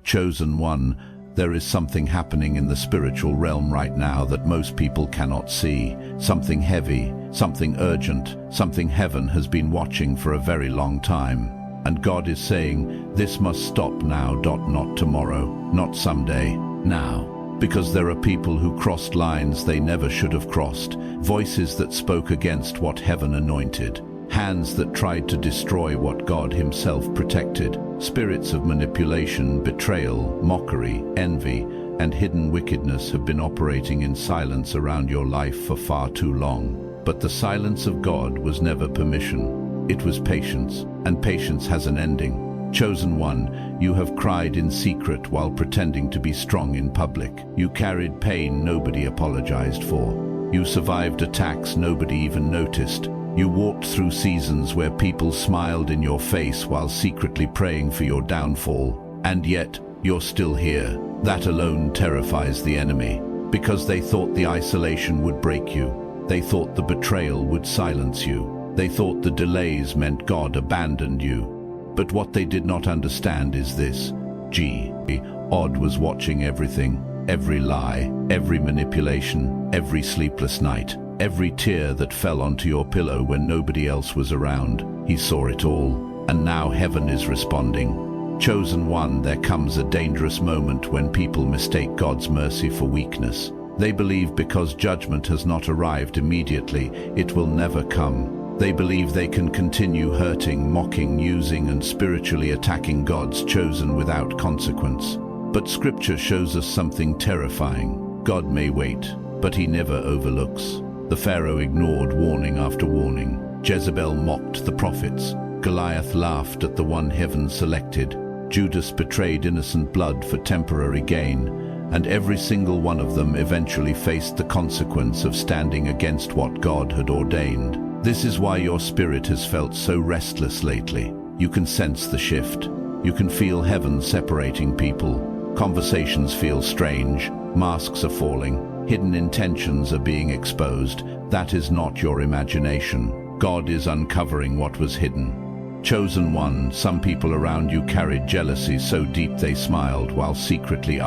Chosen one, there is something happening in the spiritual realm right now that most people cannot see. Something heavy, something urgent, something heaven has been watching for a very long time. And God is saying, this must stop now. Not tomorrow, not someday, now. Because there are people who crossed lines they never should have crossed, voices that spoke against what heaven anointed, hands that tried to destroy what God himself protected, spirits of manipulation, betrayal, mockery, envy, and hidden wickedness have been operating in silence around your life for far too long. But the silence of God was never permission. It was patience, and patience has an ending. Chosen one, you have cried in secret while pretending to be strong in public. You carried pain nobody apologized for. You survived attacks nobody even noticed. You walked through seasons where people smiled in your face while secretly praying for your downfall. And yet, you're still here. That alone terrifies the enemy, because they thought the isolation would break you. They thought the betrayal would silence you. They thought the delays meant God abandoned you. But what they did not understand is this. God was watching everything, every lie, every manipulation, every sleepless night, every tear that fell onto your pillow when nobody else was around. He saw it all, and now heaven is responding. Chosen one, there comes a dangerous moment when people mistake God's mercy for weakness. They believe because judgment has not arrived immediately, it will never come. They believe they can continue hurting, mocking, using, and spiritually attacking God's chosen without consequence. But Scripture shows us something terrifying. God may wait, but he never overlooks. The Pharaoh ignored warning after warning. Jezebel mocked the prophets. Goliath laughed at the one heaven selected. Judas betrayed innocent blood for temporary gain. And every single one of them eventually faced the consequence of standing against what God had ordained. This is why your spirit has felt so restless lately. You can sense the shift. You can feel heaven separating people. Conversations feel strange. Masks are falling. Hidden intentions are being exposed. That is not your imagination. God is uncovering what was hidden. Chosen one, some people around you carried jealousy so deep they smiled while secretly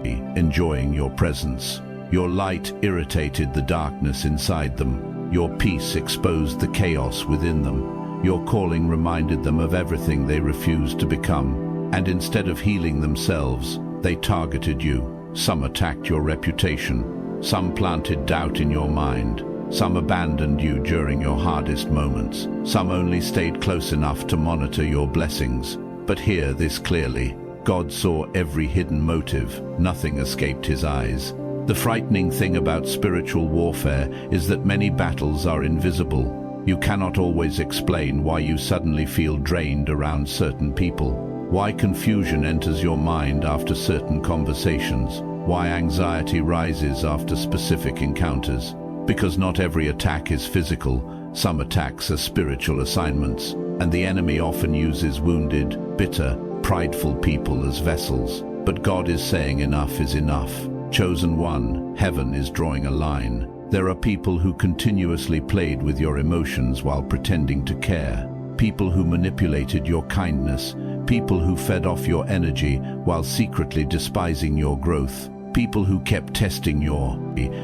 enjoying your presence. Your light irritated the darkness inside them. Your peace exposed the chaos within them. Your calling reminded them of everything they refused to become. And instead of healing themselves, they targeted you. Some attacked your reputation. Some planted doubt in your mind. Some abandoned you during your hardest moments. Some only stayed close enough to monitor your blessings. But hear this clearly. God saw every hidden motive. Nothing escaped his eyes. The frightening thing about spiritual warfare is that many battles are invisible. You cannot always explain why you suddenly feel drained around certain people, why confusion enters your mind after certain conversations, why anxiety rises after specific encounters. Because not every attack is physical, some attacks are spiritual assignments, and the enemy often uses wounded, bitter, prideful people as vessels. But God is saying enough is enough. Chosen one, heaven is drawing a line. There are people who continuously played with your emotions while pretending to care. People who manipulated your kindness. People who fed off your energy while secretly despising your growth. People who kept testing your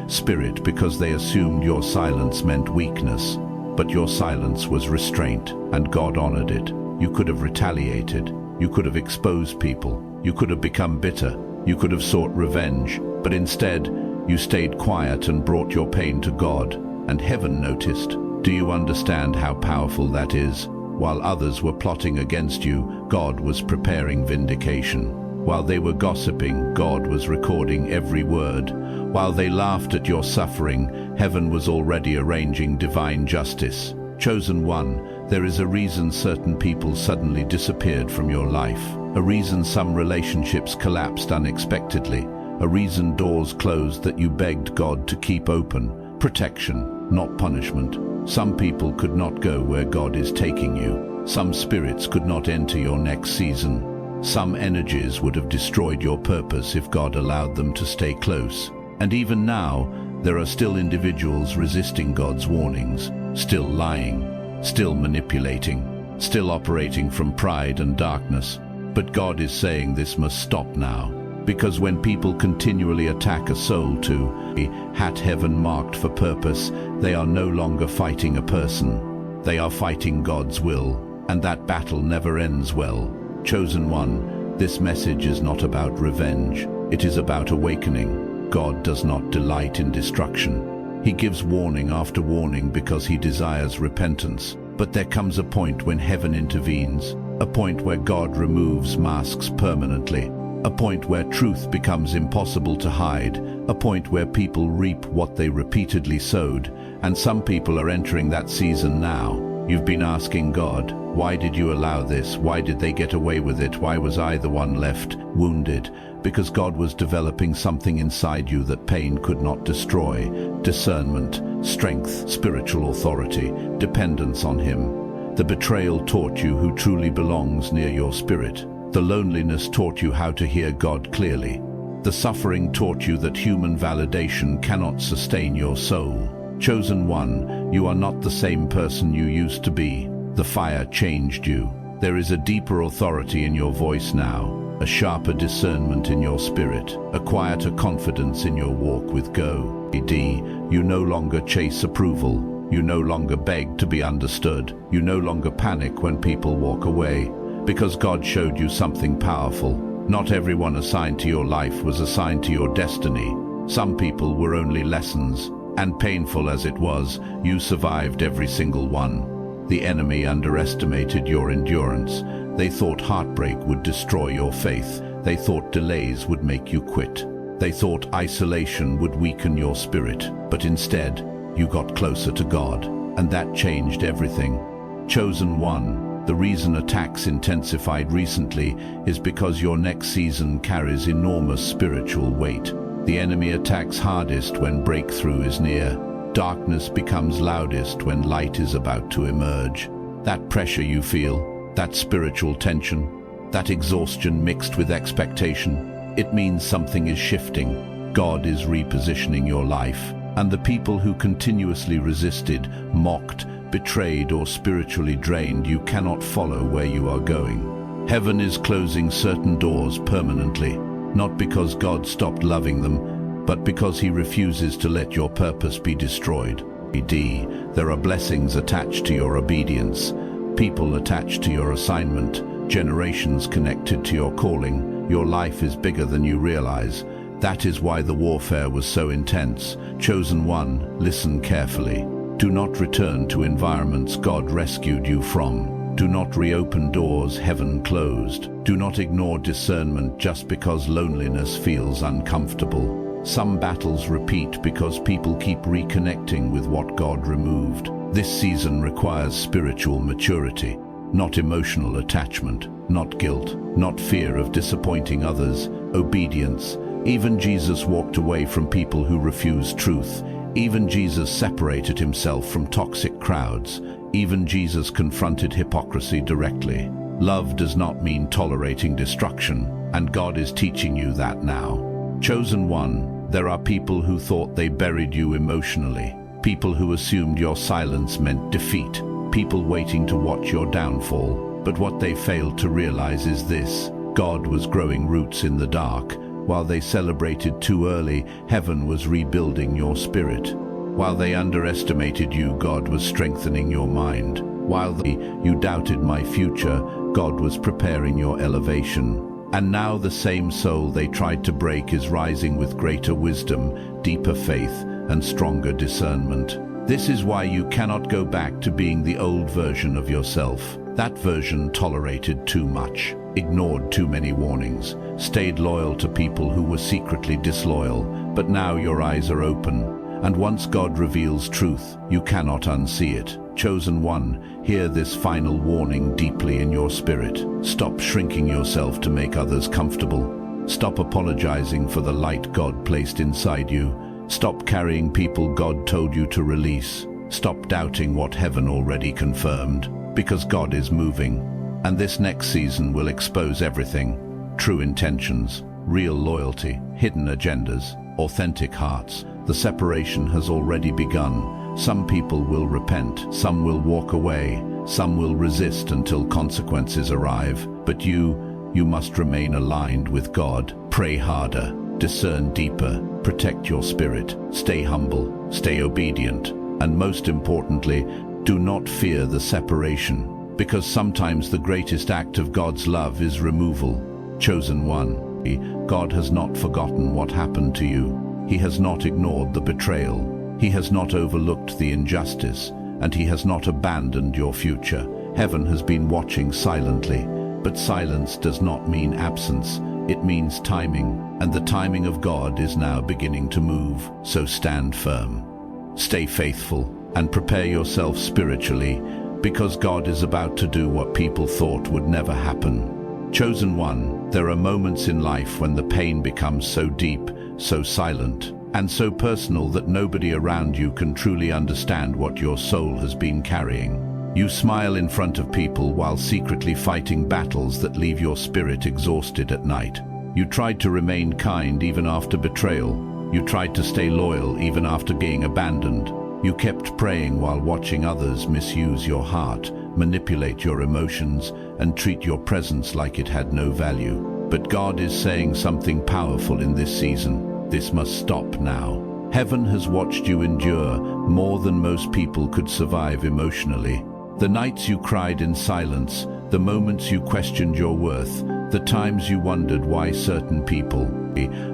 spirit because they assumed your silence meant weakness. But your silence was restraint, and God honored it. You could have retaliated. You could have exposed people. You could have become bitter. You could have sought revenge. But instead, you stayed quiet and brought your pain to God, and heaven noticed. Do you understand how powerful that is? While others were plotting against you, God was preparing vindication. While they were gossiping, God was recording every word. While they laughed at your suffering, heaven was already arranging divine justice. Chosen one, there is a reason certain people suddenly disappeared from your life. A reason some relationships collapsed unexpectedly. A reason doors closed that you begged God to keep open. Protection, not punishment. Some people could not go where God is taking you. Some spirits could not enter your next season. Some energies would have destroyed your purpose if God allowed them to stay close. And even now, there are still individuals resisting God's warnings, still lying, still manipulating, still operating from pride and darkness. But God is saying this must stop now. Because when people continually attack a soul to be at heaven marked for purpose, they are no longer fighting a person. They are fighting God's will, and that battle never ends well. Chosen one, this message is not about revenge. It is about awakening. God does not delight in destruction. He gives warning after warning because he desires repentance. But there comes a point when heaven intervenes, a point where God removes masks permanently, a point where truth becomes impossible to hide, a point where people reap what they repeatedly sowed, and some people are entering that season now. You've been asking God, why did you allow this? Why did they get away with it? Why was I the one left wounded? Because God was developing something inside you that pain could not destroy. Discernment, strength, spiritual authority, dependence on Him. The betrayal taught you who truly belongs near your spirit. The loneliness taught you how to hear God clearly. The suffering taught you that human validation cannot sustain your soul. Chosen one, you are not the same person you used to be. The fire changed you. There is a deeper authority in your voice now, a sharper discernment in your spirit, a quieter confidence in your walk with God. You no longer chase approval. You no longer beg to be understood. You no longer panic when people walk away. Because God showed you something powerful. Not everyone assigned to your life was assigned to your destiny. Some people were only lessons, and painful as it was, you survived every single one. The enemy underestimated your endurance. They thought heartbreak would destroy your faith. They thought delays would make you quit. They thought isolation would weaken your spirit. But instead, you got closer to God, and that changed everything. Chosen one, the reason attacks intensified recently is because your next season carries enormous spiritual weight. The enemy attacks hardest when breakthrough is near. Darkness becomes loudest when light is about to emerge. That pressure you feel, that spiritual tension, that exhaustion mixed with expectation, it means something is shifting. God is repositioning your life, and the people who continuously resisted, mocked, betrayed or spiritually drained, you cannot follow where you are going. Heaven is closing certain doors permanently, not because God stopped loving them, but because He refuses to let your purpose be destroyed. There are blessings attached to your obedience, people attached to your assignment, generations connected to your calling. Your life is bigger than you realize. That is why the warfare was so intense. Chosen one, listen carefully. Do not return to environments God rescued you from. Do not reopen doors heaven closed. Do not ignore discernment just because loneliness feels uncomfortable. Some battles repeat because people keep reconnecting with what God removed. This season requires spiritual maturity, not emotional attachment, not guilt, not fear of disappointing others, obedience. Even Jesus walked away from people who refused truth. Even Jesus separated himself from toxic crowds. Even Jesus confronted hypocrisy directly. Love does not mean tolerating destruction, and God is teaching you that now. Chosen one, there are people who thought they buried you emotionally, people who assumed your silence meant defeat, people waiting to watch your downfall. But what they failed to realize is this: God was growing roots in the dark. While they celebrated too early, heaven was rebuilding your spirit. While they underestimated you, God was strengthening your mind. While you doubted my future, God was preparing your elevation. And now the same soul they tried to break is rising with greater wisdom, deeper faith, and stronger discernment. This is why you cannot go back to being the old version of yourself. That version tolerated too much, ignored too many warnings, stayed loyal to people who were secretly disloyal. But now your eyes are open, and once God reveals truth, you cannot unsee it. Chosen one, hear this final warning deeply in your spirit. Stop shrinking yourself to make others comfortable. Stop apologizing for the light God placed inside you. Stop carrying people God told you to release. Stop doubting what heaven already confirmed, because God is moving. And this next season will expose everything: true intentions, real loyalty, hidden agendas, authentic hearts. The separation has already begun. Some people will repent, some will walk away, some will resist until consequences arrive. But you You must remain aligned with God. Pray harder, discern deeper, protect your spirit, stay humble, stay obedient, and most importantly, do not fear the separation, because sometimes the greatest act of God's love is removal. Chosen one, God has not forgotten what happened to you. He has not ignored the betrayal. He has not overlooked the injustice, and He has not abandoned your future. Heaven has been watching silently, but silence does not mean absence. It means timing, and the timing of God is now beginning to move. So stand firm, stay faithful, and prepare yourself spiritually, because God is about to do what people thought would never happen. Chosen one, there are moments in life when the pain becomes so deep, so silent, and so personal that nobody around you can truly understand what your soul has been carrying. You smile in front of people while secretly fighting battles that leave your spirit exhausted at night. You tried to remain kind even after betrayal. You tried to stay loyal even after being abandoned. You kept praying while watching others misuse your heart, manipulate your emotions, and treat your presence like it had no value. But God is saying something powerful in this season. This must stop now. Heaven has watched you endure more than most people could survive emotionally. The nights you cried in silence, the moments you questioned your worth, the times you wondered why certain people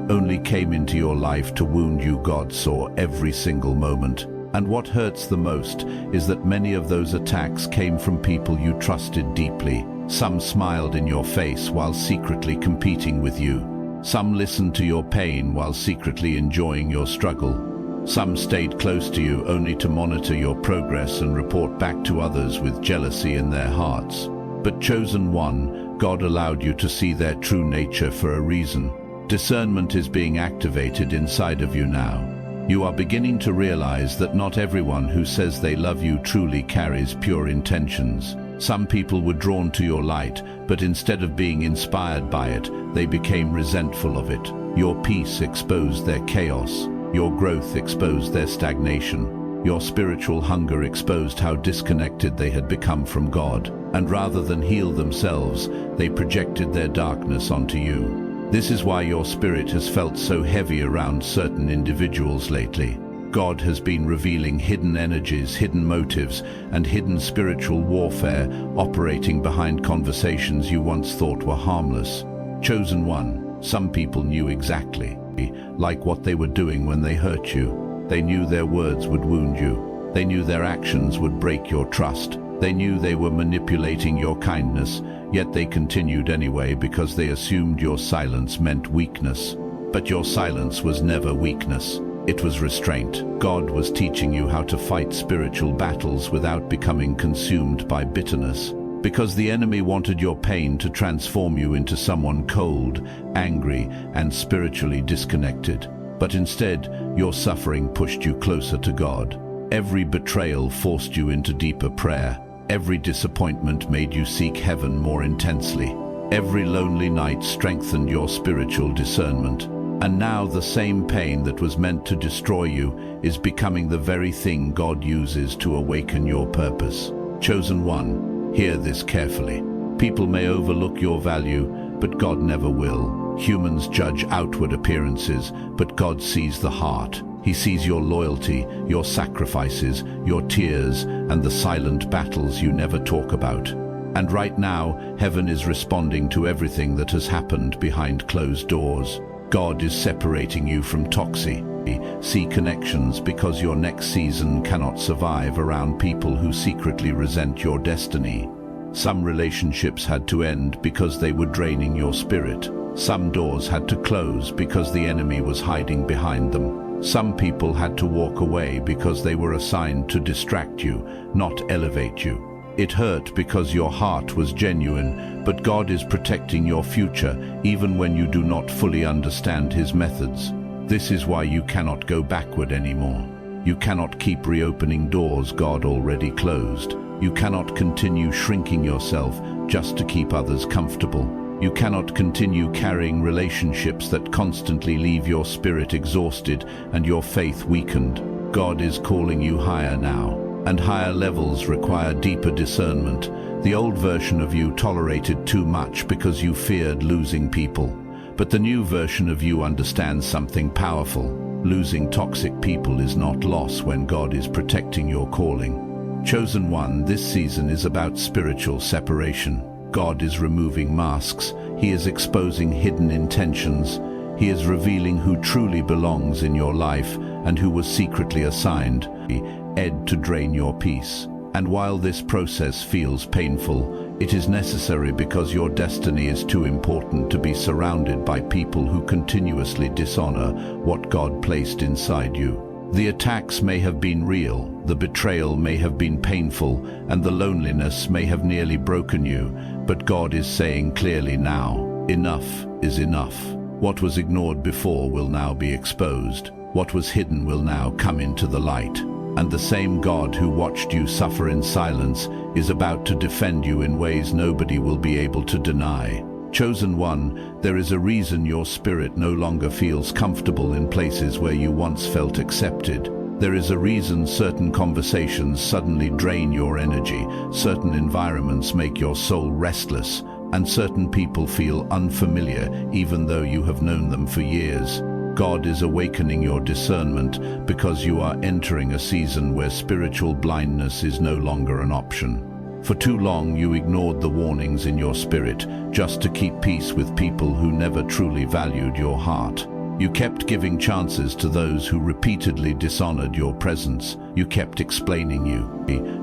only came into your life to wound you. God saw every single moment. And what hurts the most is that many of those attacks came from people you trusted deeply. Some smiled in your face while secretly competing with you. Some listened to your pain while secretly enjoying your struggle. Some stayed close to you only to monitor your progress and report back to others with jealousy in their hearts. But chosen one, God allowed you to see their true nature for a reason. Discernment is being activated inside of you now. You are beginning to realize that not everyone who says they love you truly carries pure intentions. Some people were drawn to your light, but instead of being inspired by it, they became resentful of it. Your peace exposed their chaos. Your growth exposed their stagnation. Your spiritual hunger exposed how disconnected they had become from God. And rather than heal themselves, they projected their darkness onto you. This is why your spirit has felt so heavy around certain individuals lately. God has been revealing hidden energies, hidden motives, and hidden spiritual warfare operating behind conversations you once thought were harmless. Chosen one, some people knew exactly, like what they were doing when they hurt you. They knew their words would wound you. They knew their actions would break your trust. They knew they were manipulating your kindness, yet they continued anyway because they assumed your silence meant weakness. But your silence was never weakness. It was restraint. God was teaching you how to fight spiritual battles without becoming consumed by bitterness. Because the enemy wanted your pain to transform you into someone cold, angry, and spiritually disconnected. But instead, your suffering pushed you closer to God. Every betrayal forced you into deeper prayer. Every disappointment made you seek heaven more intensely. Every lonely night strengthened your spiritual discernment. And now the same pain that was meant to destroy you is becoming the very thing God uses to awaken your purpose. Chosen one, hear this carefully. People may overlook your value, but God never will. Humans judge outward appearances, but God sees the heart. He sees your loyalty, your sacrifices, your tears, and the silent battles you never talk about. And right now, heaven is responding to everything that has happened behind closed doors. God is separating you from toxic connections because your next season cannot survive around people who secretly resent your destiny. Some relationships had to end because they were draining your spirit. Some doors had to close because the enemy was hiding behind them. Some people had to walk away because they were assigned to distract you, not elevate you. It hurt because your heart was genuine, but God is protecting your future even when you do not fully understand His methods. This is why you cannot go backward anymore. You cannot keep reopening doors God already closed. You cannot continue shrinking yourself just to keep others comfortable. You cannot continue carrying relationships that constantly leave your spirit exhausted and your faith weakened. God is calling you higher now, and higher levels require deeper discernment. The old version of you tolerated too much because you feared losing people. But the new version of you understands something powerful. Losing toxic people is not loss when God is protecting your calling. Chosen one, this season is about spiritual separation. God is removing masks. He is exposing hidden intentions. He is revealing who truly belongs in your life and who was secretly assigned to drain your peace. And while this process feels painful, it is necessary because your destiny is too important to be surrounded by people who continuously dishonor what God placed inside you. The attacks may have been real, the betrayal may have been painful, and the loneliness may have nearly broken you, but God is saying clearly now, enough is enough. What was ignored before will now be exposed. What was hidden will now come into the light. And the same God who watched you suffer in silence is about to defend you in ways nobody will be able to deny. Chosen one, there is a reason your spirit no longer feels comfortable in places where you once felt accepted. There is a reason certain conversations suddenly drain your energy, certain environments make your soul restless, and certain people feel unfamiliar even though you have known them for years. God is awakening your discernment because you are entering a season where spiritual blindness is no longer an option. For too long you ignored the warnings in your spirit just to keep peace with people who never truly valued your heart. You kept giving chances to those who repeatedly dishonored your presence. You kept explaining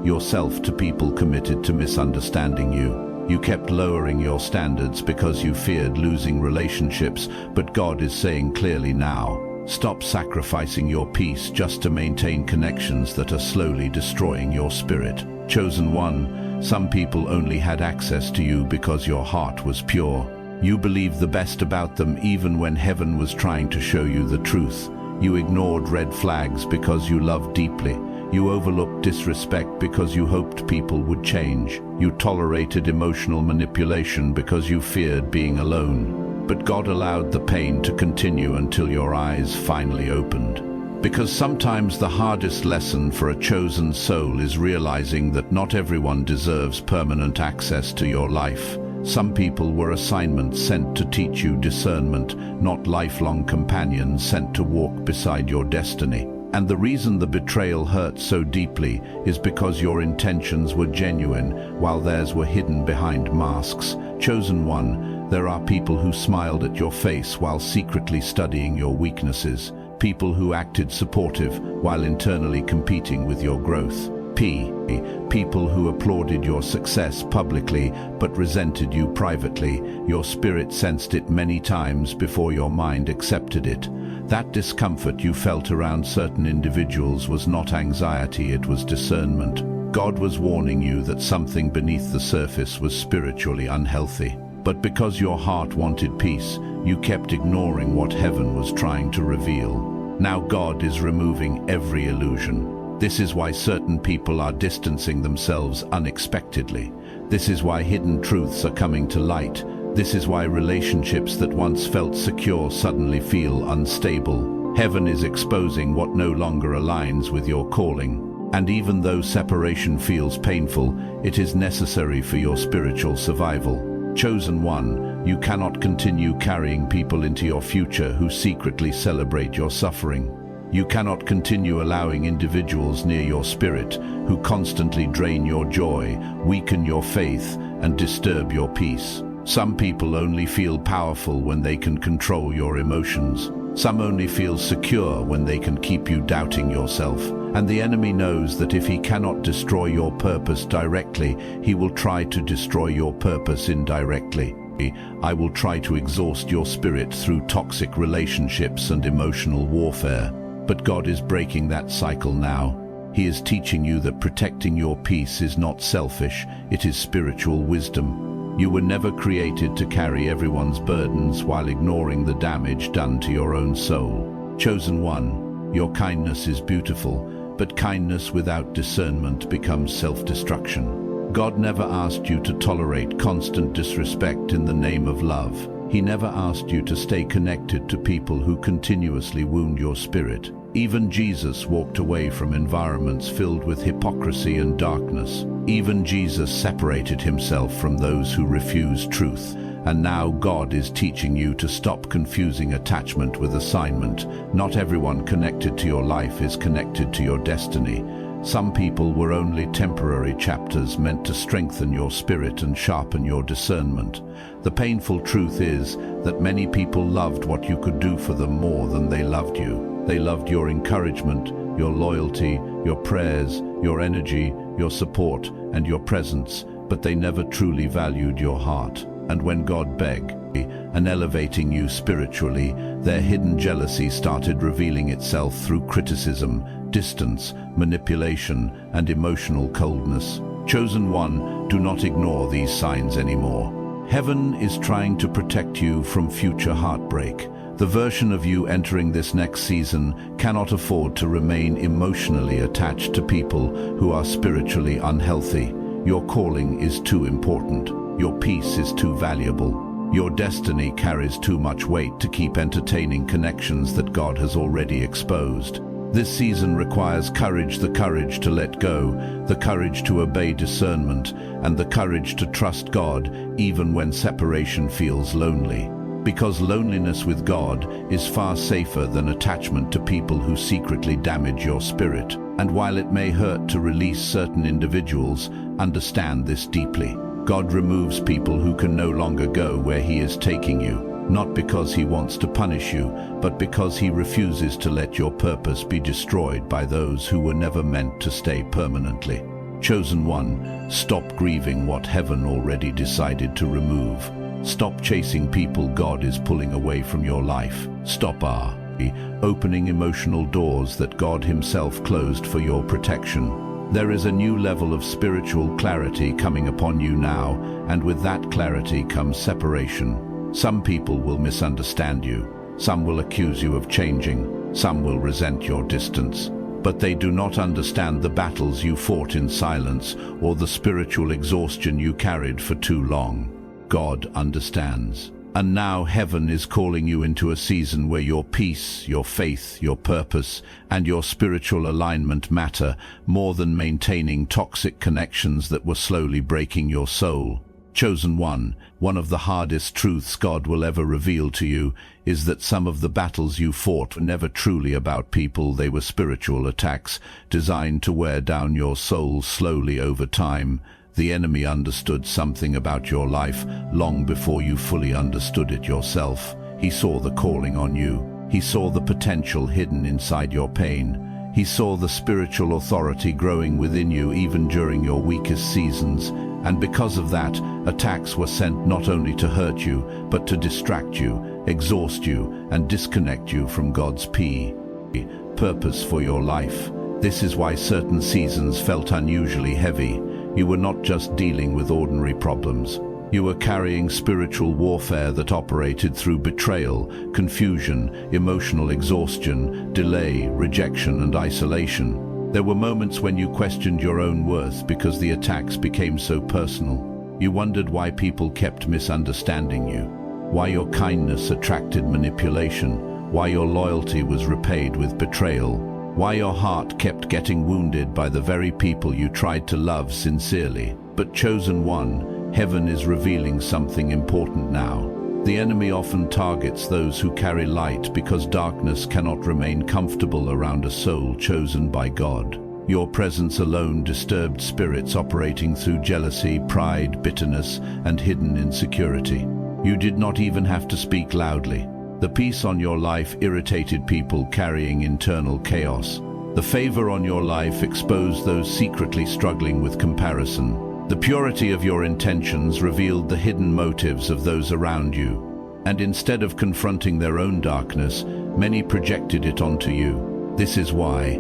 yourself to people committed to misunderstanding you. You kept lowering your standards because you feared losing relationships, but God is saying clearly now, stop sacrificing your peace just to maintain connections that are slowly destroying your spirit. Chosen one, some people only had access to you because your heart was pure. You believed the best about them even when heaven was trying to show you the truth. You ignored red flags because you loved deeply. You overlooked disrespect because you hoped people would change. You tolerated emotional manipulation because you feared being alone. But God allowed the pain to continue until your eyes finally opened. Because sometimes the hardest lesson for a chosen soul is realizing that not everyone deserves permanent access to your life. Some people were assignments sent to teach you discernment, not lifelong companions sent to walk beside your destiny. And the reason the betrayal hurt so deeply is because your intentions were genuine, while theirs were hidden behind masks. Chosen one, there are people who smiled at your face while secretly studying your weaknesses. People who acted supportive while internally competing with your growth. People who applauded your success publicly but resented you privately. Your spirit sensed it many times before your mind accepted it. That discomfort you felt around certain individuals was not anxiety, it was discernment. God was warning you that something beneath the surface was spiritually unhealthy. But because your heart wanted peace, you kept ignoring what heaven was trying to reveal. Now God is removing every illusion. This is why certain people are distancing themselves unexpectedly. This is why hidden truths are coming to light. This is why relationships that once felt secure suddenly feel unstable. Heaven is exposing what no longer aligns with your calling. And even though separation feels painful, it is necessary for your spiritual survival. Chosen one, you cannot continue carrying people into your future who secretly celebrate your suffering. You cannot continue allowing individuals near your spirit who constantly drain your joy, weaken your faith, and disturb your peace. Some people only feel powerful when they can control your emotions. Some only feel secure when they can keep you doubting yourself. And the enemy knows that if he cannot destroy your purpose directly, he will try to destroy your purpose indirectly. I will try to exhaust your spirit through toxic relationships and emotional warfare. But God is breaking that cycle now. He is teaching you that protecting your peace is not selfish, it is spiritual wisdom. You were never created to carry everyone's burdens while ignoring the damage done to your own soul. Chosen one, your kindness is beautiful, but kindness without discernment becomes self-destruction. God never asked you to tolerate constant disrespect in the name of love. He never asked you to stay connected to people who continuously wound your spirit. Even Jesus walked away from environments filled with hypocrisy and darkness. Even Jesus separated himself from those who refused truth. And now God is teaching you to stop confusing attachment with assignment. Not everyone connected to your life is connected to your destiny. Some people were only temporary chapters meant to strengthen your spirit and sharpen your discernment. The painful truth is that many people loved what you could do for them more than they loved you. They loved your encouragement, your loyalty, your prayers, your energy, your support, and your presence, but they never truly valued your heart. And when God begged and elevating you spiritually, their hidden jealousy started revealing itself through criticism, distance, manipulation, and emotional coldness. Chosen one, do not ignore these signs anymore. Heaven is trying to protect you from future heartbreak. The version of you entering this next season cannot afford to remain emotionally attached to people who are spiritually unhealthy. Your calling is too important. Your peace is too valuable. Your destiny carries too much weight to keep entertaining connections that God has already exposed. This season requires courage, the courage to let go, the courage to obey discernment, and the courage to trust God even when separation feels lonely. Because loneliness with God is far safer than attachment to people who secretly damage your spirit. And while it may hurt to release certain individuals, understand this deeply. God removes people who can no longer go where He is taking you, not because He wants to punish you, but because He refuses to let your purpose be destroyed by those who were never meant to stay permanently. Chosen one, stop grieving what heaven already decided to remove. Stop chasing people God is pulling away from your life. Stop opening emotional doors that God Himself closed for your protection. There is a new level of spiritual clarity coming upon you now, and with that clarity comes separation. Some people will misunderstand you. Some will accuse you of changing. Some will resent your distance. But they do not understand the battles you fought in silence or the spiritual exhaustion you carried for too long. God understands. And now heaven is calling you into a season where your peace, your faith, your purpose, and your spiritual alignment matter more than maintaining toxic connections that were slowly breaking your soul. Chosen one of the hardest truths God will ever reveal to you is that some of the battles you fought were never truly about people. They were spiritual attacks designed to wear down your soul slowly over time. The enemy understood something about your life long before you fully understood it yourself. He saw the calling on you. He saw the potential hidden inside your pain. He saw the spiritual authority growing within you even during your weakest seasons. And because of that, attacks were sent not only to hurt you, but to distract you, exhaust you, and disconnect you from God's purpose for your life. This is why certain seasons felt unusually heavy. You were not just dealing with ordinary problems. You were carrying spiritual warfare that operated through betrayal, confusion, emotional exhaustion, delay, rejection, and isolation. There were moments when you questioned your own worth because the attacks became so personal. You wondered why people kept misunderstanding you, why your kindness attracted manipulation, why your loyalty was repaid with betrayal, why your heart kept getting wounded by the very people you tried to love sincerely. But chosen one, heaven is revealing something important now. The enemy often targets those who carry light because darkness cannot remain comfortable around a soul chosen by God. Your presence alone disturbed spirits operating through jealousy, pride, bitterness, and hidden insecurity. You did not even have to speak loudly. The peace on your life irritated people carrying internal chaos. The favor on your life exposed those secretly struggling with comparison. The purity of your intentions revealed the hidden motives of those around you. And instead of confronting their own darkness, many projected it onto you. This is why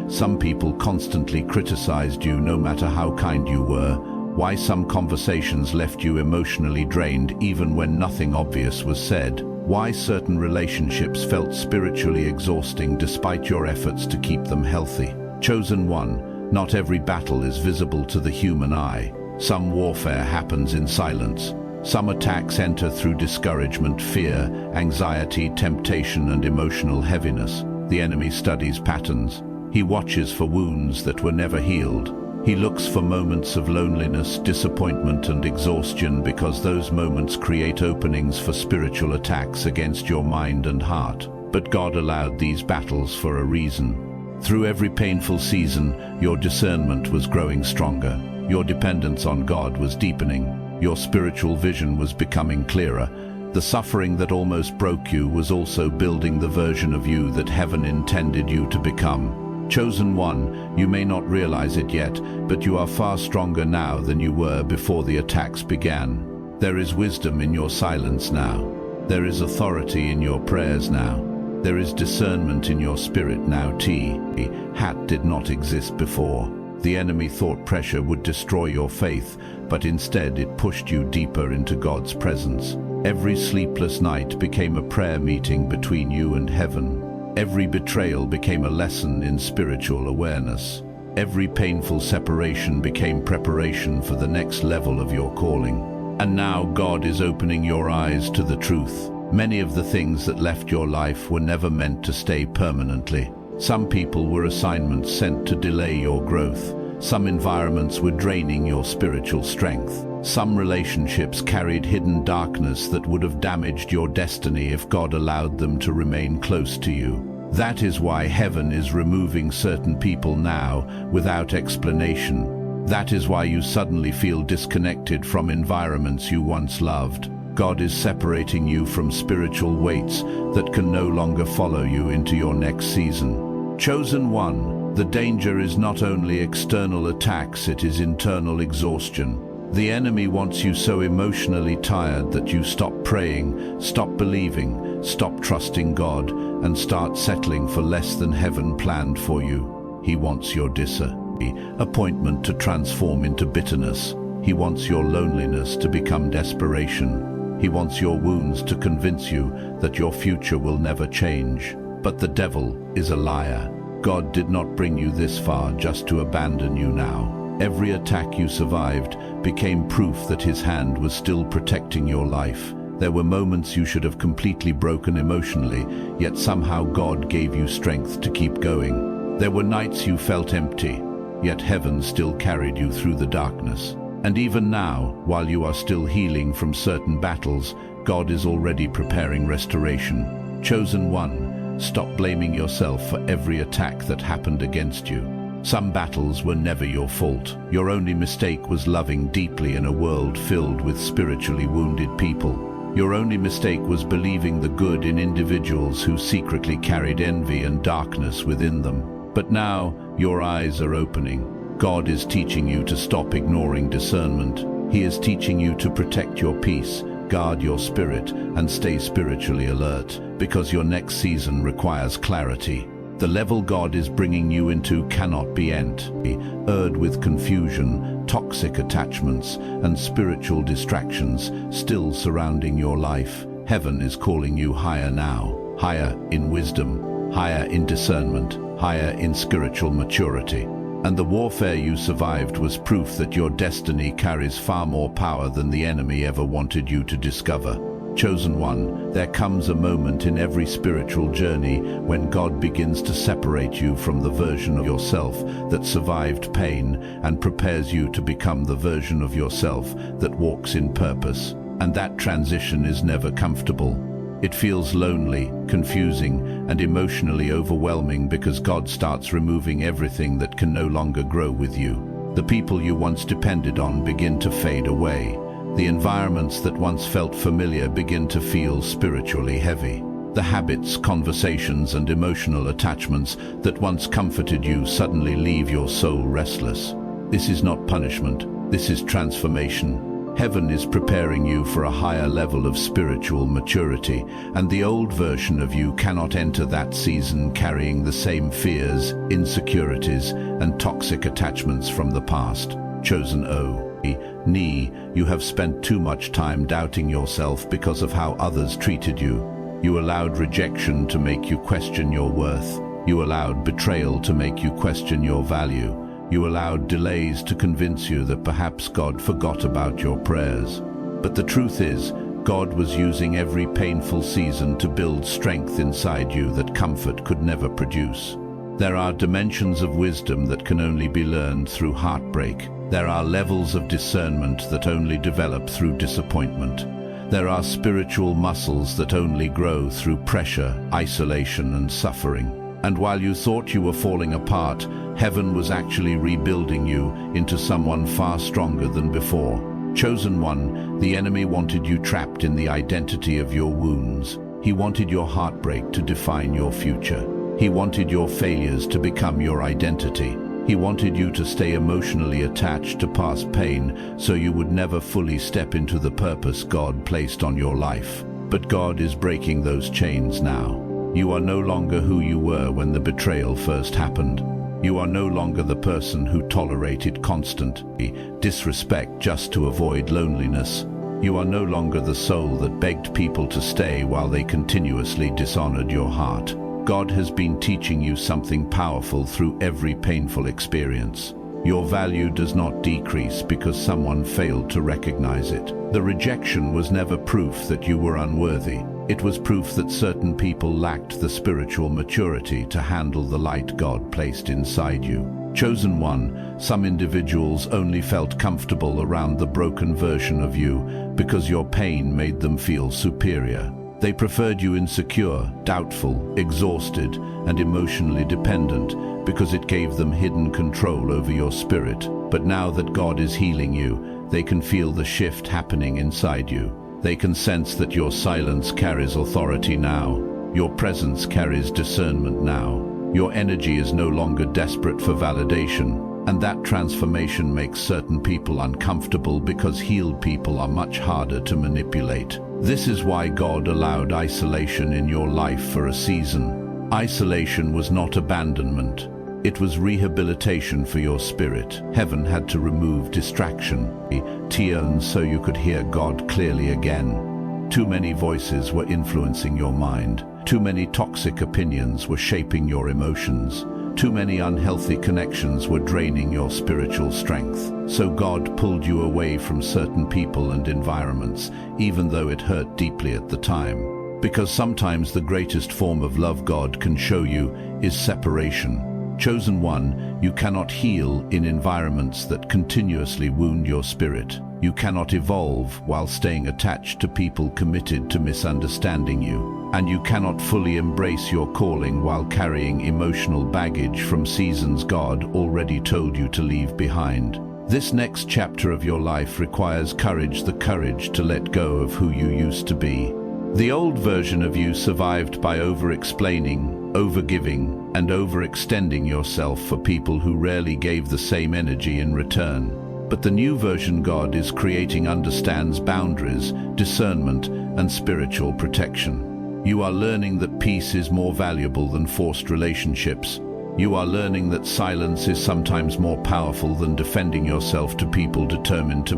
some people constantly criticized you no matter how kind you were, why some conversations left you emotionally drained even when nothing obvious was said, why certain relationships felt spiritually exhausting despite your efforts to keep them healthy. Chosen one, not every battle is visible to the human eye. Some warfare happens in silence. Some attacks enter through discouragement, fear, anxiety, temptation, and emotional heaviness. The enemy studies patterns. He watches for wounds that were never healed. He looks for moments of loneliness, disappointment, and exhaustion because those moments create openings for spiritual attacks against your mind and heart. But God allowed these battles for a reason. Through every painful season, your discernment was growing stronger. Your dependence on God was deepening. Your spiritual vision was becoming clearer. The suffering that almost broke you was also building the version of you that heaven intended you to become. Chosen one, you may not realize it yet, but you are far stronger now than you were before the attacks began. There is wisdom in your silence now. There is authority in your prayers now. There is discernment in your spirit now. Hat did not exist before. The enemy thought pressure would destroy your faith, but instead it pushed you deeper into God's presence. Every sleepless night became a prayer meeting between you and heaven. Every betrayal became a lesson in spiritual awareness. Every painful separation became preparation for the next level of your calling. And now God is opening your eyes to the truth. Many of the things that left your life were never meant to stay permanently. Some people were assignments sent to delay your growth. Some environments were draining your spiritual strength. Some relationships carried hidden darkness that would have damaged your destiny if God allowed them to remain close to you. That is why heaven is removing certain people now without explanation. That is why you suddenly feel disconnected from environments you once loved. God is separating you from spiritual weights that can no longer follow you into your next season. Chosen one, the danger is not only external attacks, it is internal exhaustion. The enemy wants you so emotionally tired that you stop praying, stop believing, stop trusting God, and start settling for less than heaven planned for you. He wants your disappointment to transform into bitterness. He wants your loneliness to become desperation. He wants your wounds to convince you that your future will never change. But the devil is a liar. God did not bring you this far just to abandon you now. Every attack you survived became proof that his hand was still protecting your life. There were moments you should have completely broken emotionally, yet somehow God gave you strength to keep going. There were nights you felt empty, yet heaven still carried you through the darkness. And even now, while you are still healing from certain battles, God is already preparing restoration. Chosen one, stop blaming yourself for every attack that happened against you. Some battles were never your fault. Your only mistake was loving deeply in a world filled with spiritually wounded people. Your only mistake was believing the good in individuals who secretly carried envy and darkness within them. But now, your eyes are opening. God is teaching you to stop ignoring discernment. He is teaching you to protect your peace, guard your spirit, and stay spiritually alert, because your next season requires clarity. The level God is bringing you into cannot be earned with confusion, toxic attachments, and spiritual distractions still surrounding your life. Heaven is calling you higher now, higher in wisdom, higher in discernment, higher in spiritual maturity. And the warfare you survived was proof that your destiny carries far more power than the enemy ever wanted you to discover. Chosen one, there comes a moment in every spiritual journey when God begins to separate you from the version of yourself that survived pain and prepares you to become the version of yourself that walks in purpose. And that transition is never comfortable. It feels lonely, confusing, and emotionally overwhelming because God starts removing everything that can no longer grow with you. The people you once depended on begin to fade away. The environments that once felt familiar begin to feel spiritually heavy. The habits, conversations, and emotional attachments that once comforted you suddenly leave your soul restless. This is not punishment, this is transformation. Heaven is preparing you for a higher level of spiritual maturity, and the old version of you cannot enter that season carrying the same fears, insecurities, and toxic attachments from the past. Chosen O. You have spent too much time doubting yourself because of how others treated you. You allowed rejection to make you question your worth. You allowed betrayal to make you question your value. You allowed delays to convince you that perhaps God forgot about your prayers. But the truth is, God was using every painful season to build strength inside you that comfort could never produce. There are dimensions of wisdom that can only be learned through heartbreak. There are levels of discernment that only develop through disappointment. There are spiritual muscles that only grow through pressure, isolation, and suffering. And while you thought you were falling apart, heaven was actually rebuilding you into someone far stronger than before. Chosen one, the enemy wanted you trapped in the identity of your wounds. He wanted your heartbreak to define your future. He wanted your failures to become your identity. He wanted you to stay emotionally attached to past pain so you would never fully step into the purpose God placed on your life. But God is breaking those chains now. You are no longer who you were when the betrayal first happened. You are no longer the person who tolerated constant disrespect just to avoid loneliness. You are no longer the soul that begged people to stay while they continuously dishonored your heart. God has been teaching you something powerful through every painful experience. Your value does not decrease because someone failed to recognize it. The rejection was never proof that you were unworthy. It was proof that certain people lacked the spiritual maturity to handle the light God placed inside you. Chosen one, some individuals only felt comfortable around the broken version of you because your pain made them feel superior. They preferred you insecure, doubtful, exhausted, and emotionally dependent because it gave them hidden control over your spirit. But now that God is healing you, they can feel the shift happening inside you. They can sense that your silence carries authority now. Your presence carries discernment now. Your energy is no longer desperate for validation. And that transformation makes certain people uncomfortable because healed people are much harder to manipulate. This is why God allowed isolation in your life for a season. Isolation was not abandonment. It was rehabilitation for your spirit. Heaven had to remove distraction, so you could hear God clearly again. Too many voices were influencing your mind. Too many toxic opinions were shaping your emotions. Too many unhealthy connections were draining your spiritual strength. So God pulled you away from certain people and environments, even though it hurt deeply at the time. Because sometimes the greatest form of love God can show you is separation. Chosen one, you cannot heal in environments that continuously wound your spirit. You cannot evolve while staying attached to people committed to misunderstanding you. And you cannot fully embrace your calling while carrying emotional baggage from seasons God already told you to leave behind. This next chapter of your life requires courage, the courage to let go of who you used to be. The old version of you survived by over-explaining, over-giving, and overextending yourself for people who rarely gave the same energy in return. But the new version God is creating understands boundaries, discernment, and spiritual protection. You are learning that peace is more valuable than forced relationships. You are learning that silence is sometimes more powerful than defending yourself to people determined to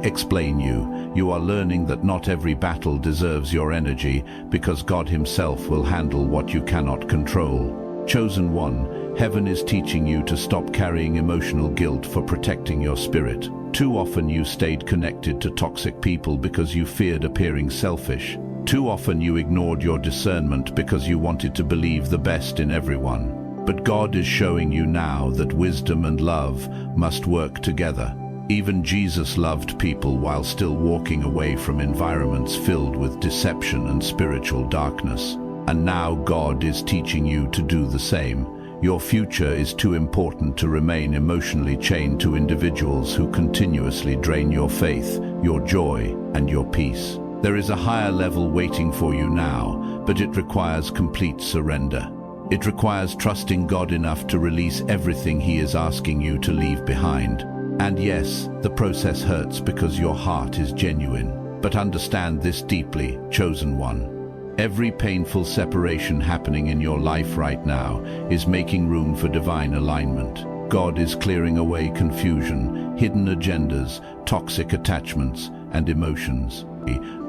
explain you. You are learning that not every battle deserves your energy because God Himself will handle what you cannot control. Chosen one, heaven is teaching you to stop carrying emotional guilt for protecting your spirit. Too often you stayed connected to toxic people because you feared appearing selfish. Too often you ignored your discernment because you wanted to believe the best in everyone. But God is showing you now that wisdom and love must work together. Even Jesus loved people while still walking away from environments filled with deception and spiritual darkness. And now God is teaching you to do the same. Your future is too important to remain emotionally chained to individuals who continuously drain your faith, your joy, and your peace. There is a higher level waiting for you now, but it requires complete surrender. It requires trusting God enough to release everything He is asking you to leave behind. And yes, the process hurts because your heart is genuine. But understand this deeply, chosen one. Every painful separation happening in your life right now is making room for divine alignment. God is clearing away confusion, hidden agendas, toxic attachments, and emotions.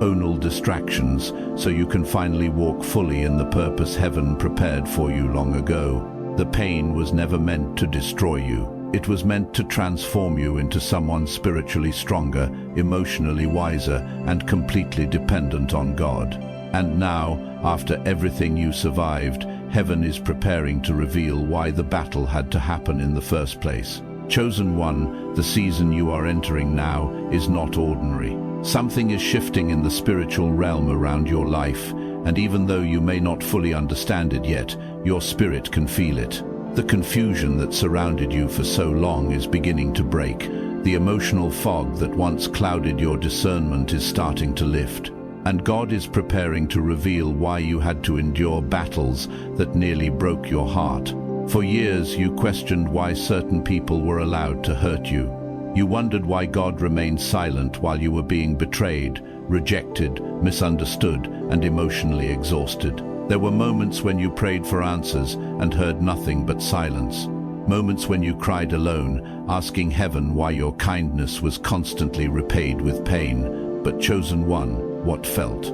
Onal distractions, so you can finally walk fully in the purpose heaven prepared for you long ago. The pain was never meant to destroy you. It was meant to transform you into someone spiritually stronger, emotionally wiser, and completely dependent on God. And now, after everything you survived, heaven is preparing to reveal why the battle had to happen in the first place. Chosen one, the season you are entering now is not ordinary. Something is shifting in the spiritual realm around your life, and even though you may not fully understand it yet, your spirit can feel it. The confusion that surrounded you for so long is beginning to break. The emotional fog that once clouded your discernment is starting to lift. And God is preparing to reveal why you had to endure battles that nearly broke your heart. For years, you questioned why certain people were allowed to hurt you. You wondered why God remained silent while you were being betrayed, rejected, misunderstood, and emotionally exhausted. There were moments when you prayed for answers and heard nothing but silence. Moments when you cried alone, asking heaven why your kindness was constantly repaid with pain. But chosen one, what felt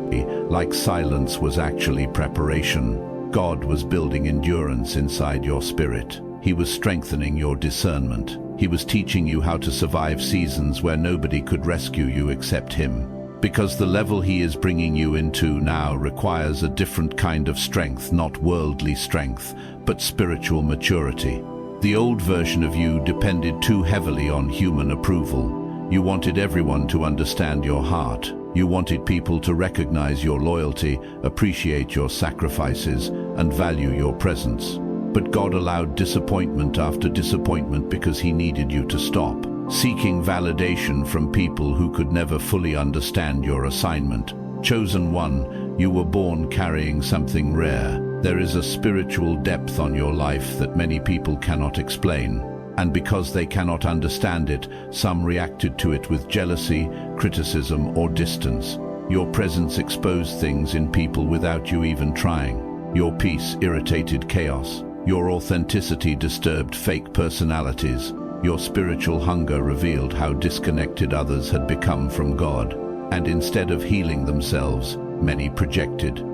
like silence was actually preparation. God was building endurance inside your spirit. He was strengthening your discernment. He was teaching you how to survive seasons where nobody could rescue you except Him. Because the level He is bringing you into now requires a different kind of strength, not worldly strength, but spiritual maturity. The old version of you depended too heavily on human approval. You wanted everyone to understand your heart. You wanted people to recognize your loyalty, appreciate your sacrifices, and value your presence. But God allowed disappointment after disappointment because He needed you to stop, seeking validation from people who could never fully understand your assignment. Chosen one, you were born carrying something rare. There is a spiritual depth on your life that many people cannot explain. And because they cannot understand it, some reacted to it with jealousy, criticism, or distance. Your presence exposed things in people without you even trying. Your peace irritated chaos. Your authenticity disturbed fake personalities. Your spiritual hunger revealed how disconnected others had become from God. And instead of healing themselves, many projected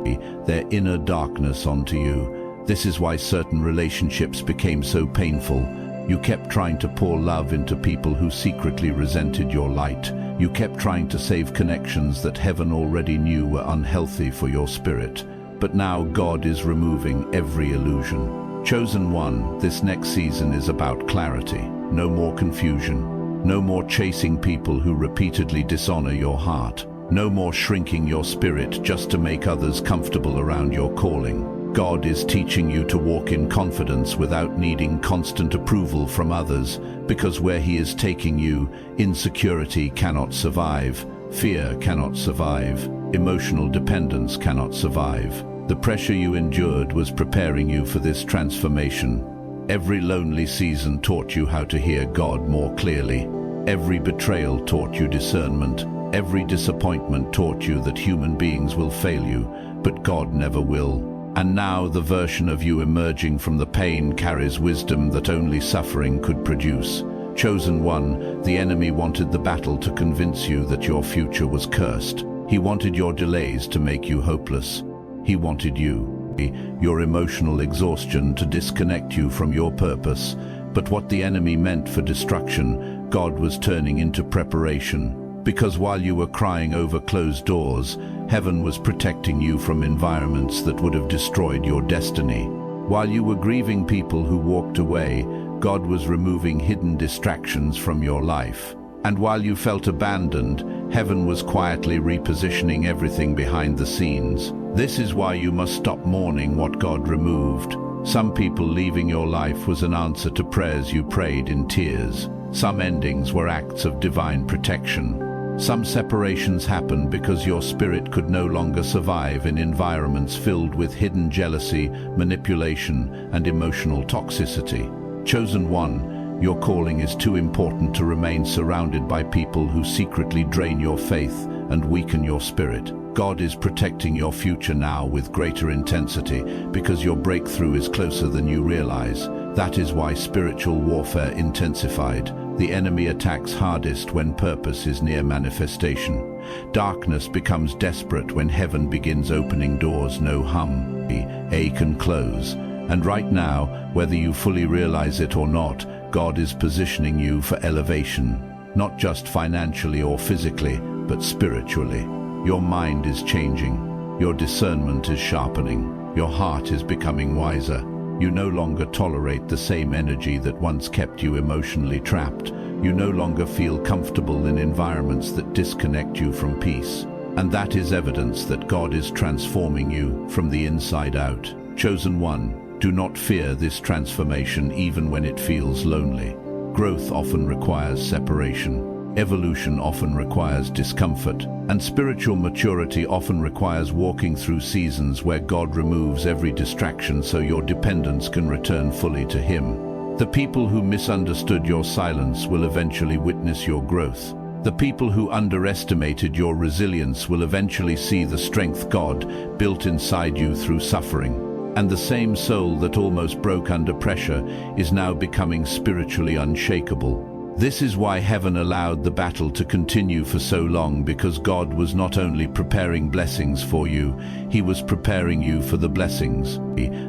their inner darkness onto you. This is why certain relationships became so painful. You kept trying to pour love into people who secretly resented your light. You kept trying to save connections that heaven already knew were unhealthy for your spirit. But now God is removing every illusion. Chosen one, this next season is about clarity. No more confusion. No more chasing people who repeatedly dishonor your heart. No more shrinking your spirit just to make others comfortable around your calling. God is teaching you to walk in confidence without needing constant approval from others, because where He is taking you, insecurity cannot survive, fear cannot survive, emotional dependence cannot survive. The pressure you endured was preparing you for this transformation. Every lonely season taught you how to hear God more clearly. Every betrayal taught you discernment. Every disappointment taught you that human beings will fail you, but God never will. And now the version of you emerging from the pain carries wisdom that only suffering could produce. Chosen one, the enemy wanted the battle to convince you that your future was cursed. He wanted your delays to make you hopeless. He wanted your emotional exhaustion to disconnect you from your purpose. But what the enemy meant for destruction, God was turning into preparation. Because while you were crying over closed doors, heaven was protecting you from environments that would have destroyed your destiny. While you were grieving people who walked away, God was removing hidden distractions from your life. And while you felt abandoned, heaven was quietly repositioning everything behind the scenes. This is why you must stop mourning what God removed. Some people leaving your life was an answer to prayers you prayed in tears. Some endings were acts of divine protection. Some separations happened because your spirit could no longer survive in environments filled with hidden jealousy, manipulation, and emotional toxicity. Chosen one, your calling is too important to remain surrounded by people who secretly drain your faith and weaken your spirit. God is protecting your future now with greater intensity because your breakthrough is closer than you realize. That is why spiritual warfare intensified. The enemy attacks hardest when purpose is near manifestation. Darkness becomes desperate when heaven begins opening doors no hum can close. And right now, whether you fully realize it or not, God is positioning you for elevation, not just financially or physically, but spiritually. Your mind is changing, your discernment is sharpening, your heart is becoming wiser. You no longer tolerate the same energy that once kept you emotionally trapped. You no longer feel comfortable in environments that disconnect you from peace. And that is evidence that God is transforming you from the inside out. Chosen one, do not fear this transformation even when it feels lonely. Growth often requires separation. Evolution often requires discomfort, and spiritual maturity often requires walking through seasons where God removes every distraction so your dependence can return fully to Him. The people who misunderstood your silence will eventually witness your growth. The people who underestimated your resilience will eventually see the strength God built inside you through suffering. And the same soul that almost broke under pressure is now becoming spiritually unshakable. This is why heaven allowed the battle to continue for so long, because God was not only preparing blessings for you, He was preparing you for the blessings.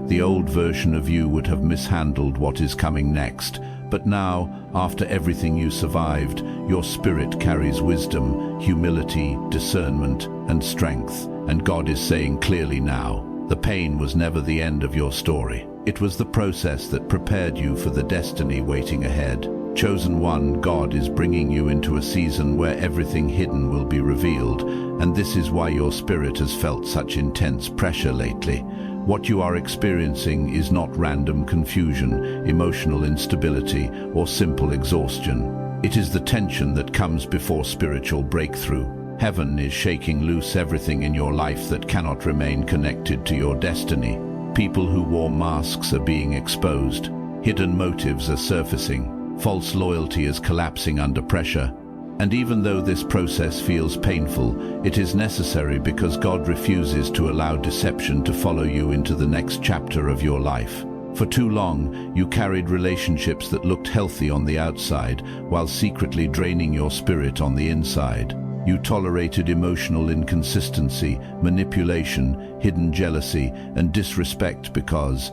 The old version of you would have mishandled what is coming next, but now, after everything you survived, your spirit carries wisdom, humility, discernment, and strength. And God is saying clearly now, the pain was never the end of your story. It was the process that prepared you for the destiny waiting ahead. Chosen one, God is bringing you into a season where everything hidden will be revealed, and this is why your spirit has felt such intense pressure lately. What you are experiencing is not random confusion, emotional instability, or simple exhaustion. It is the tension that comes before spiritual breakthrough. Heaven is shaking loose everything in your life that cannot remain connected to your destiny. People who wore masks are being exposed. Hidden motives are surfacing. False loyalty is collapsing under pressure. And even though this process feels painful, it is necessary because God refuses to allow deception to follow you into the next chapter of your life. For too long, you carried relationships that looked healthy on the outside, while secretly draining your spirit on the inside. You tolerated emotional inconsistency, manipulation, hidden jealousy, and disrespect because,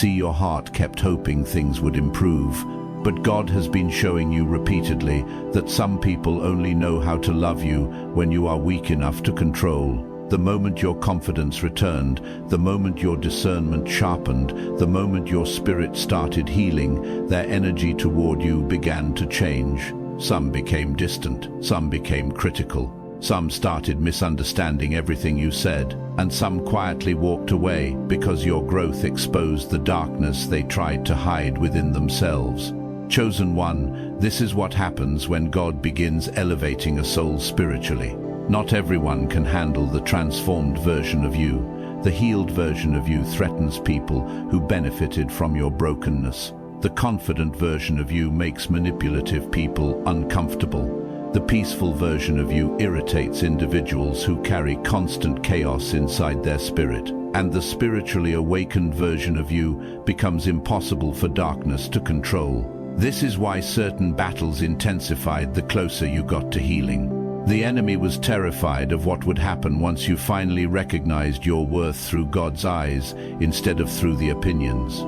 your heart kept hoping things would improve. But God has been showing you repeatedly that some people only know how to love you when you are weak enough to control. The moment your confidence returned, the moment your discernment sharpened, the moment your spirit started healing, their energy toward you began to change. Some became distant, some became critical, some started misunderstanding everything you said, and some quietly walked away because your growth exposed the darkness they tried to hide within themselves. Chosen one, this is what happens when God begins elevating a soul spiritually. Not everyone can handle the transformed version of you. The healed version of you threatens people who benefited from your brokenness. The confident version of you makes manipulative people uncomfortable. The peaceful version of you irritates individuals who carry constant chaos inside their spirit. And the spiritually awakened version of you becomes impossible for darkness to control. This is why certain battles intensified the closer you got to healing. The enemy was terrified of what would happen once you finally recognized your worth through God's eyes instead of through the opinions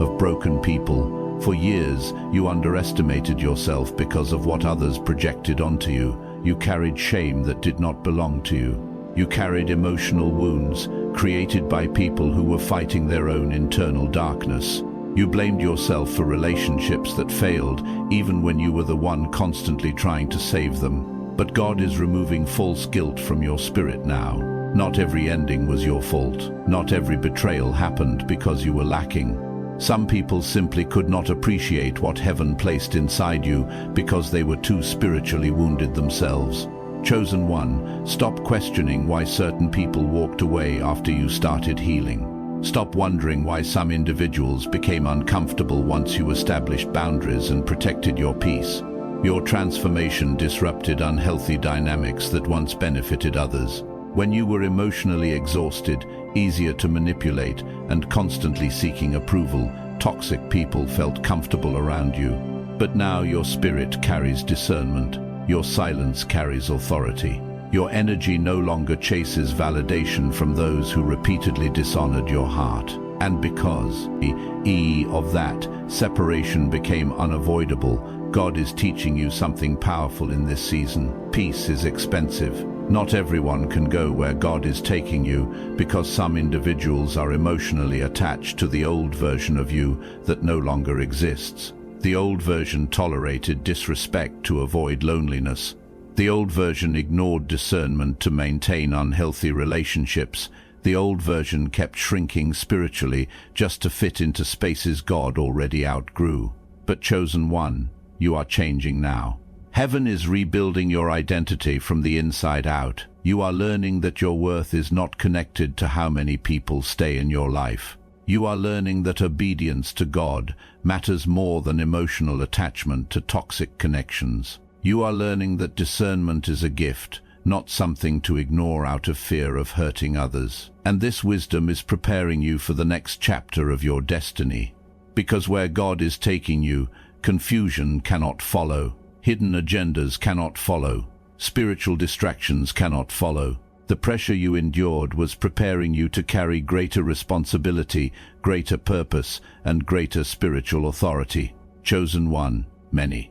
of broken people. For years, you underestimated yourself because of what others projected onto you. You carried shame that did not belong to you. You carried emotional wounds created by people who were fighting their own internal darkness. You blamed yourself for relationships that failed, even when you were the one constantly trying to save them. But God is removing false guilt from your spirit now. Not every ending was your fault. Not every betrayal happened because you were lacking. Some people simply could not appreciate what heaven placed inside you because they were too spiritually wounded themselves. Chosen one, stop questioning why certain people walked away after you started healing. Stop wondering why some individuals became uncomfortable once you established boundaries and protected your peace. Your transformation disrupted unhealthy dynamics that once benefited others. When you were emotionally exhausted, easier to manipulate, and constantly seeking approval, toxic people felt comfortable around you. But now your spirit carries discernment. Your silence carries authority. Your energy no longer chases validation from those who repeatedly dishonored your heart. And because of that, separation became unavoidable, God is teaching you something powerful in this season. Peace is expensive. Not everyone can go where God is taking you because some individuals are emotionally attached to the old version of you that no longer exists. The old version tolerated disrespect to avoid loneliness. The old version ignored discernment to maintain unhealthy relationships. The old version kept shrinking spiritually just to fit into spaces God already outgrew. But chosen one, you are changing now. Heaven is rebuilding your identity from the inside out. You are learning that your worth is not connected to how many people stay in your life. You are learning that obedience to God matters more than emotional attachment to toxic connections. You are learning that discernment is a gift, not something to ignore out of fear of hurting others. And this wisdom is preparing you for the next chapter of your destiny. Because where God is taking you, confusion cannot follow. Hidden agendas cannot follow. Spiritual distractions cannot follow. The pressure you endured was preparing you to carry greater responsibility, greater purpose, and greater spiritual authority. Chosen one, many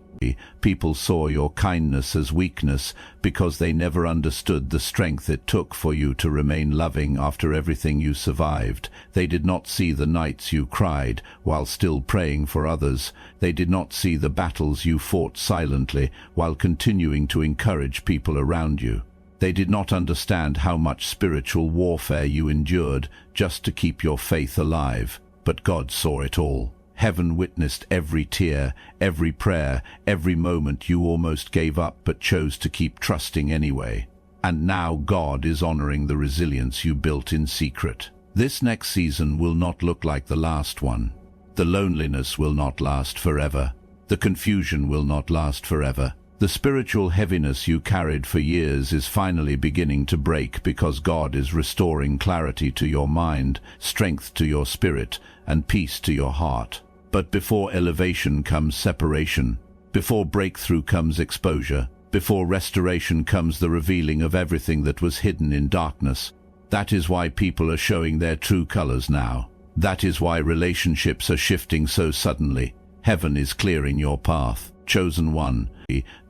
people saw your kindness as weakness because they never understood the strength it took for you to remain loving after everything you survived. They did not see the nights you cried while still praying for others. They did not see the battles you fought silently while continuing to encourage people around you. They did not understand how much spiritual warfare you endured just to keep your faith alive. But God saw it all. Heaven witnessed every tear, every prayer, every moment you almost gave up but chose to keep trusting anyway. And now God is honoring the resilience you built in secret. This next season will not look like the last one. The loneliness will not last forever. The confusion will not last forever. The spiritual heaviness you carried for years is finally beginning to break because God is restoring clarity to your mind, strength to your spirit, and peace to your heart. But before elevation comes separation. Before breakthrough comes exposure. Before restoration comes the revealing of everything that was hidden in darkness. That is why people are showing their true colors now. That is why relationships are shifting so suddenly. Heaven is clearing your path. Chosen one,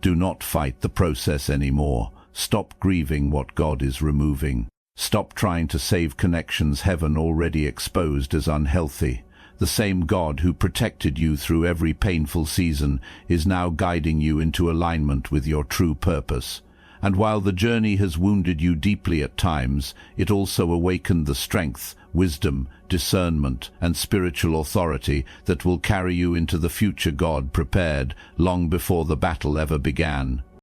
do not fight the process anymore. Stop grieving what God is removing. Stop trying to save connections heaven already exposed as unhealthy. The same God who protected you through every painful season is now guiding you into alignment with your true purpose. And while the journey has wounded you deeply at times, it also awakened the strength, wisdom, discernment, and spiritual authority that will carry you into the future God prepared long before the battle ever began.